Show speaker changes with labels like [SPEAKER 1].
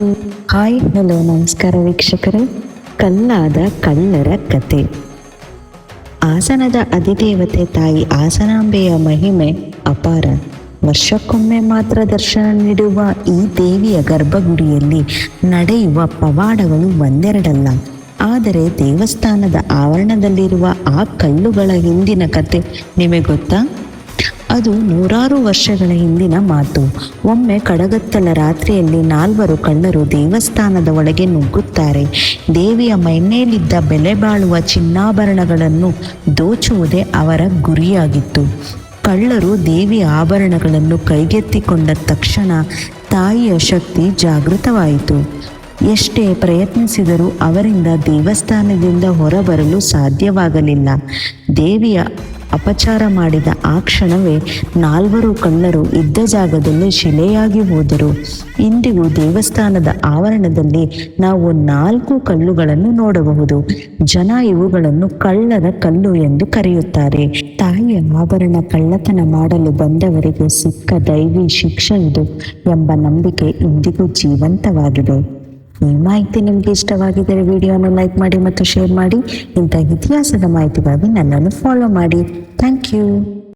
[SPEAKER 1] Hi hello ನಮಸ್ಕಾರ ವೀಕ್ಷಕರೇ. ಕಲ್ಲಾದ ಕಳ್ಳರ ಕತೆ. ಹಾಸನದ ಅಧಿದೇವತೆ ತಾಯಿ ಹಾಸನಾಂಬೆಯ ಮಹಿಮೆ ಅಪಾರ. ವರ್ಷಕ್ಕೊಮ್ಮೆ ಮಾತ್ರ ದರ್ಶನ ನೀಡುವ ಈ ದೇವಿಯ ಗರ್ಭಗುಡಿಯಲ್ಲಿ ನಡೆಯುವ ಪವಾಡಗಳು ಒಂದೆರಡಲ್ಲ. ಆದರೆ ದೇವಸ್ಥಾನದ ಆವರಣದಲ್ಲಿರುವ ಆ ಕಲ್ಲುಗಳ ಹಿಂದಿನ ಕತೆ ನಿಮಗೆ ಗೊತ್ತಾ? ಅದು ನೂರಾರು ವರ್ಷಗಳ ಹಿಂದಿನ ಮಾತು. ಒಮ್ಮೆ ಕಡಗತ್ತಲ ರಾತ್ರಿಯಲ್ಲಿ 4 ಕಳ್ಳರು ದೇವಸ್ಥಾನದ ಒಳಗೆ ನುಗ್ಗುತ್ತಾರೆ. ದೇವಿಯ ಮೈಮೇಲಿದ್ದ ಬೆಲೆ ಬಾಳುವ ಚಿನ್ನಾಭರಣಗಳನ್ನು ದೋಚುವುದೇ ಅವರ ಗುರಿಯಾಗಿತ್ತು. ಕಳ್ಳರು ದೇವಿಯ ಆಭರಣಗಳನ್ನು ಕೈಗೆತ್ತಿಕೊಂಡ ತಕ್ಷಣ ತಾಯಿಯ ಶಕ್ತಿ ಜಾಗೃತವಾಯಿತು. ಎಷ್ಟೇ ಪ್ರಯತ್ನಿಸಿದರೂ ಅವರಿಂದ ದೇವಸ್ಥಾನದಿಂದ ಹೊರಬರಲು ಸಾಧ್ಯವಾಗಲಿಲ್ಲ. ದೇವಿಯ ಅಪಚಾರ ಮಾಡಿದ ಆ ಕ್ಷಣವೇ 4 ಕಳ್ಳರು ಇದ್ದ ಜಾಗದಲ್ಲಿ ಶಿಲೆಯಾಗಿ ಹೋದರು. ಇಂದಿಗೂ ದೇವಸ್ಥಾನದ ಆವರಣದಲ್ಲಿ ನಾವು 4 ಕಲ್ಲುಗಳನ್ನು ನೋಡಬಹುದು. ಜನ ಇವುಗಳನ್ನು ಕಳ್ಳರ ಕಲ್ಲು ಎಂದು ಕರೆಯುತ್ತಾರೆ. ತಾಯಿಯ ಆಭರಣ ಕಳ್ಳತನ ಮಾಡಲು ಬಂದವರಿಗೆ ಸಿಕ್ಕ ದೈವಿ ಶಿಕ್ಷೆ ಇದು ಎಂಬ ನಂಬಿಕೆ ಇಂದಿಗೂ ಜೀವಂತವಾಗಿದೆ. ಈ ಮಾಹಿತಿ ನಿಮಗೆ ಇಷ್ಟವಾಗಿದ್ದರೆ ವಿಡಿಯೋನ ಲೈಕ್ ಮಾಡಿ ಮತ್ತು ಶೇರ್ ಮಾಡಿ. ಇಂಥ ಇತಿಹಾಸದ ಮಾಹಿತಿಗಾಗಿ ನನ್ನನ್ನು ಫಾಲೋ ಮಾಡಿ. Thank you.